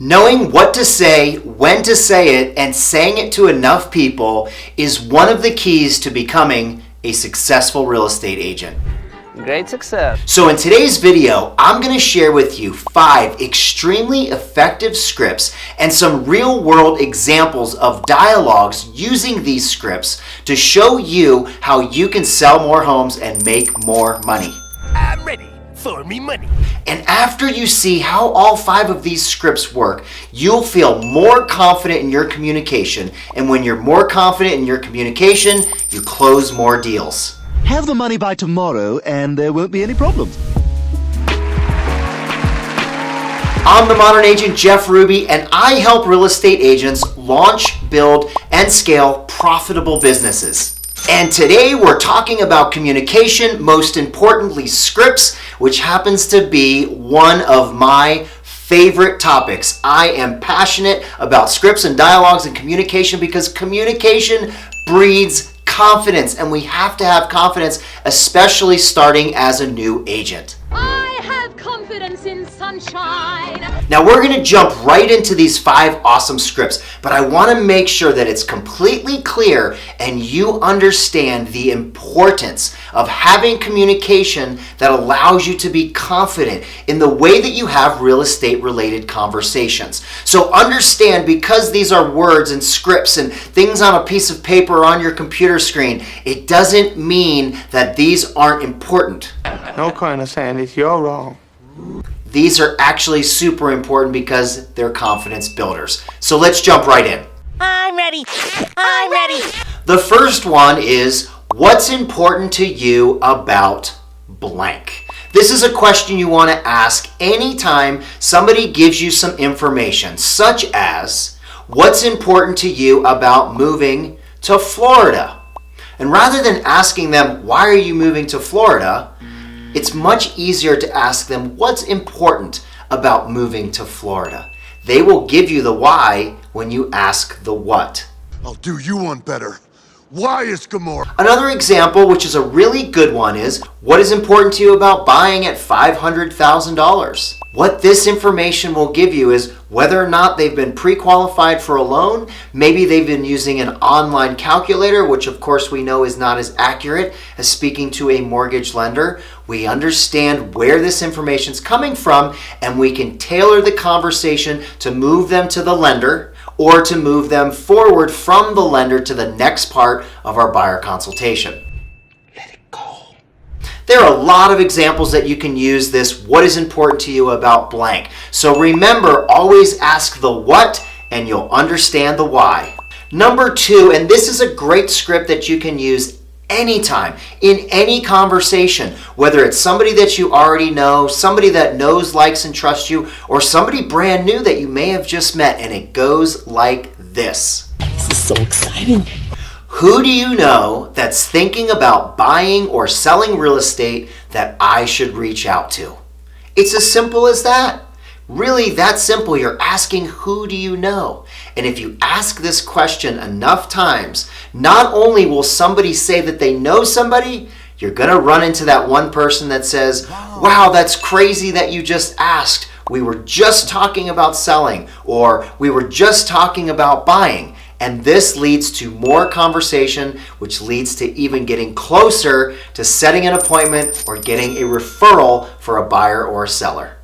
Knowing what to say, when to say it, and saying it to enough people is one of the keys to becoming a successful real estate agent. Great success. So in today's video, I'm going to share with you 5 extremely effective scripts and some real-world examples of dialogues using these scripts to show you how you can sell more homes and make more money. I'm ready for me money. And after you see how all 5 of these scripts work, you'll feel more confident in your communication. And when you're more confident in your communication, you close more deals. Have the money by tomorrow and there won't be any problems. I'm the Modern Agent Jeff Ruby, and I help real estate agents launch, build, and scale profitable businesses. And today we're talking about communication, most importantly scripts, which happens to be one of my favorite topics. I am passionate about scripts and dialogues and communication because communication breeds confidence, and we have to have confidence, especially starting as a new agent. I have confidence in sunshine. Now we're going to jump right into these 5 awesome scripts, but I want to make sure that it's completely clear and you understand the importance of having communication that allows you to be confident in the way that you have real estate related conversations. So understand, because these are words and scripts and things on a piece of paper or on your computer screen, it doesn't mean that these aren't important. No, Colonel Sanders, you're wrong. These are actually super important because they're confidence builders. So let's jump right in. I'm ready. I'm ready. The first one is, what's important to you about blank? This is a question you want to ask anytime somebody gives you some information, such as, what's important to you about moving to Florida? And rather than asking them, why are you moving to Florida? It's much easier to ask them, what's important about moving to Florida? They will give you the why when you ask the what. I'll do you one better. Why is Gomorrah? Another example, which is a really good one, is, what is important to you about buying at $500,000? What this information will give you is whether or not they've been pre-qualified for a loan. Maybe they've been using an online calculator, which of course we know is not as accurate as speaking to a mortgage lender. We understand where this information is coming from, and we can tailor the conversation to move them to the lender or to move them forward from the lender to the next part of our buyer consultation. There are a lot of examples that you can use this, what is important to you about blank. So remember, always ask the what and you'll understand the why. Number 2, and this is a great script that you can use anytime, in any conversation, whether it's somebody that you already know, somebody that knows, likes, and trusts you, or somebody brand new that you may have just met, and it goes like this. This is so exciting. Who do you know that's thinking about buying or selling real estate that I should reach out to? It's as simple as that. Really that simple. You're asking, who do you know? And if you ask this question enough times, not only will somebody say that they know somebody, you're going to run into that one person that says, wow, that's crazy that you just asked. We were just talking about selling, or we were just talking about buying. And this leads to more conversation, which leads to even getting closer to setting an appointment or getting a referral for a buyer or a seller.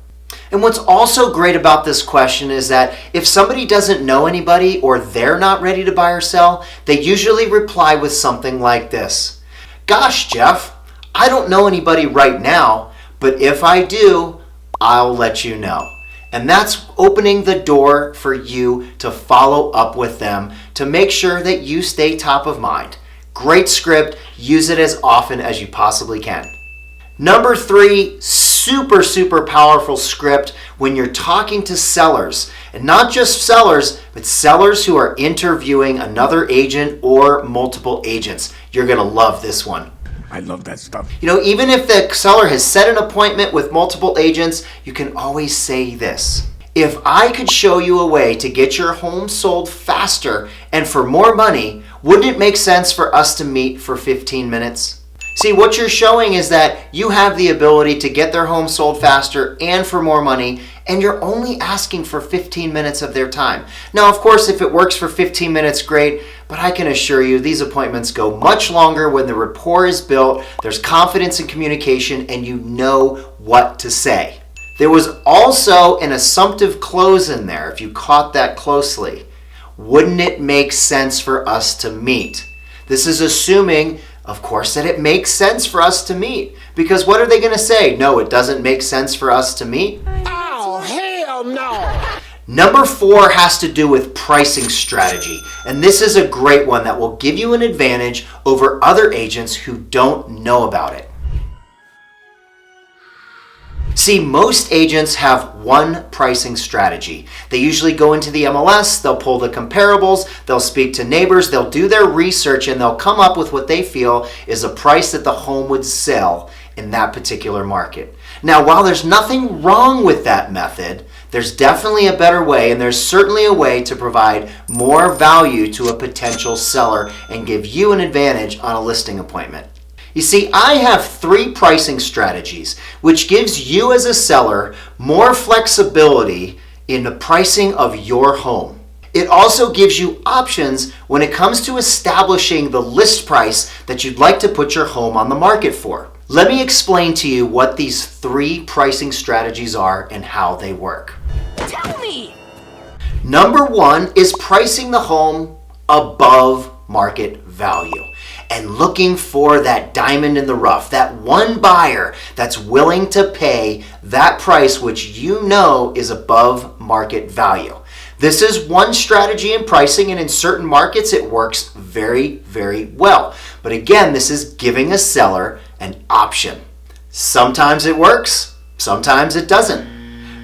And what's also great about this question is that if somebody doesn't know anybody or they're not ready to buy or sell, they usually reply with something like this. Gosh, Jeff, I don't know anybody right now, but if I do, I'll let you know. And that's opening the door for you to follow up with them to make sure that you stay top of mind. Great script. Use it as often as you possibly can. Number 3, super powerful script when you're talking to sellers. And not just sellers, but sellers who are interviewing another agent or multiple agents. You're going to love this one. I love that stuff. You know, even if the seller has set an appointment with multiple agents, you can always say this. If I could show you a way to get your home sold faster and for more money, wouldn't it make sense for us to meet for 15 minutes? See, what you're showing is that you have the ability to get their home sold faster and for more money, and you're only asking for 15 minutes of their time. Now, of course, if it works for 15 minutes, great, but I can assure you these appointments go much longer when the rapport is built, there's confidence in communication, and you know what to say. There was also an assumptive close in there, if you caught that closely. Wouldn't it make sense for us to meet? This is assuming, of course, that it makes sense for us to meet. Because what are they going to say? No, it doesn't make sense for us to meet? Oh, hell no! Number 4 has to do with pricing strategy. And this is a great one that will give you an advantage over other agents who don't know about it. See, most agents have one pricing strategy. They usually go into the MLS, they'll pull the comparables, they'll speak to neighbors, they'll do their research, and they'll come up with what they feel is a price that the home would sell in that particular market. Now, while there's nothing wrong with that method, there's definitely a better way, and there's certainly a way to provide more value to a potential seller and give you an advantage on a listing appointment. You see, I have 3 pricing strategies, which gives you as a seller more flexibility in the pricing of your home. It also gives you options when it comes to establishing the list price that you'd like to put your home on the market for. Let me explain to you what these 3 pricing strategies are and how they work. Tell me! Number 1 is pricing the home above market value and looking for that diamond in the rough, that one buyer that's willing to pay that price which you know is above market value. This is one strategy in pricing, and in certain markets it works very, very well. But again, this is giving a seller an option. Sometimes it works, sometimes it doesn't.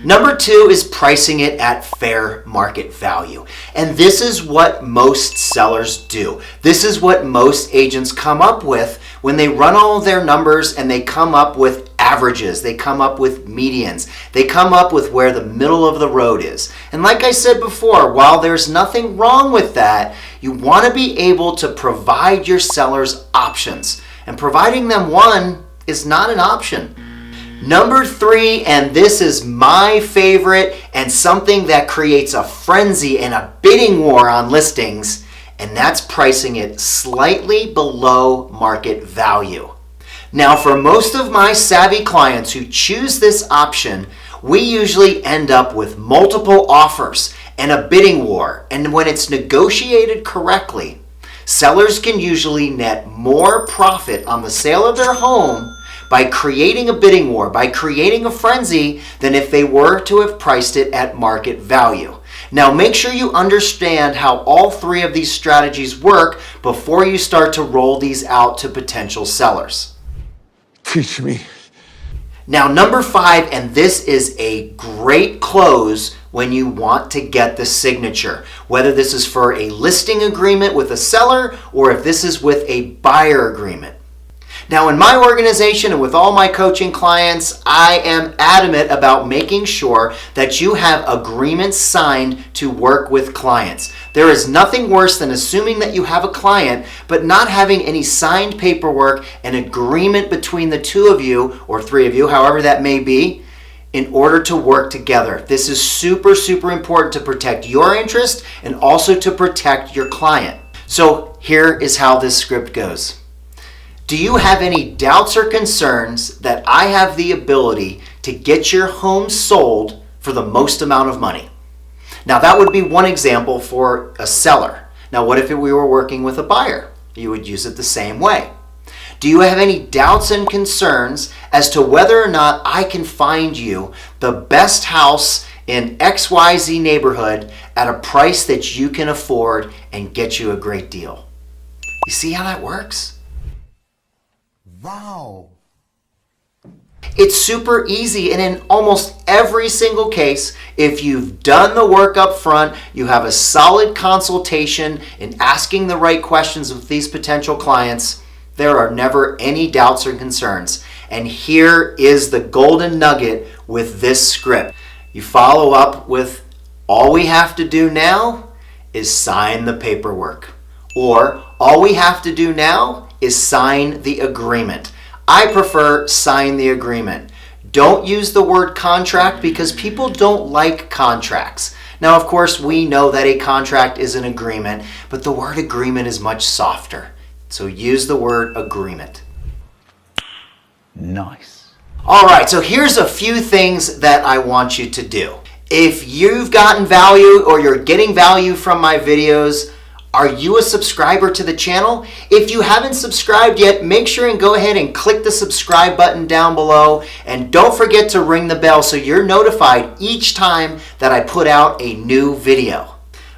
Number 2 is pricing it at fair market value. And this is what most sellers do. This is what most agents come up with when they run all of their numbers and they come up with averages. They come up with medians. They come up with where the middle of the road is. And like I said before, while there's nothing wrong with that, you want to be able to provide your sellers options. And providing them one is not an option. Number 3, and this is my favorite and something that creates a frenzy and a bidding war on listings, and that's pricing it slightly below market value. Now, for most of my savvy clients who choose this option, we usually end up with multiple offers and a bidding war, and when it's negotiated correctly, sellers can usually net more profit on the sale of their home by creating a bidding war, by creating a frenzy, than if they were to have priced it at market value. Now, make sure you understand how all 3 of these strategies work before you start to roll these out to potential sellers. Teach me. Now, number 5, and this is a great close when you want to get the signature, whether this is for a listing agreement with a seller or if this is with a buyer agreement. Now, in my organization and with all my coaching clients, I am adamant about making sure that you have agreements signed to work with clients. There is nothing worse than assuming that you have a client, but not having any signed paperwork and agreement between the 2 of you, or 3 of you, however that may be, in order to work together. This is super, super important to protect your interest and also to protect your client. So here is how this script goes. Do you have any doubts or concerns that I have the ability to get your home sold for the most amount of money? Now, that would be one example for a seller. Now, what if we were working with a buyer? You would use it the same way. Do you have any doubts and concerns as to whether or not I can find you the best house in XYZ neighborhood at a price that you can afford and get you a great deal? You see how that works? Wow. It's super easy, and in almost every single case, if you've done the work up front, you have a solid consultation in asking the right questions with these potential clients, there are never any doubts or concerns. And here is the golden nugget with this script. You follow up with, all we have to do now is sign the paperwork. Or, all we have to do now is sign the agreement. I prefer sign the agreement. Don't use the word contract because people don't like contracts. Now, of course, we know that a contract is an agreement, but the word agreement is much softer. So use the word agreement. Nice. All right, so here's a few things that I want you to do. If you've gotten value or you're getting value from my videos, are you a subscriber to the channel? If you haven't subscribed yet, make sure and go ahead and click the subscribe button down below. And don't forget to ring the bell so you're notified each time that I put out a new video.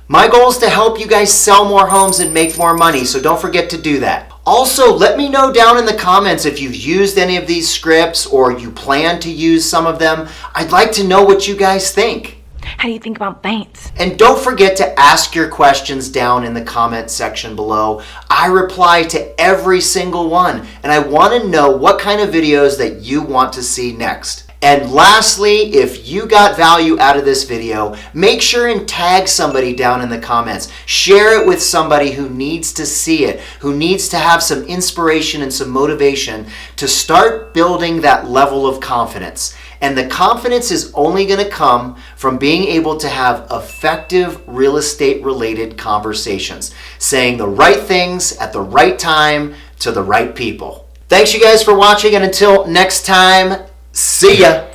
My goal is to help you guys sell more homes and make more money, so don't forget to do that. Also, let me know down in the comments if you've used any of these scripts or you plan to use some of them. I'd like to know what you guys think. How do you think about paints? And don't forget to ask your questions down in the comment section below. I reply to every single one, and I want to know what kind of videos that you want to see next. And lastly, if you got value out of this video, make sure and tag somebody down in the comments. Share it with somebody who needs to see it, who needs to have some inspiration and some motivation to start building that level of confidence. And the confidence is only going to come from being able to have effective real estate related conversations, saying the right things at the right time to the right people. Thanks you guys for watching, and until next time, see ya.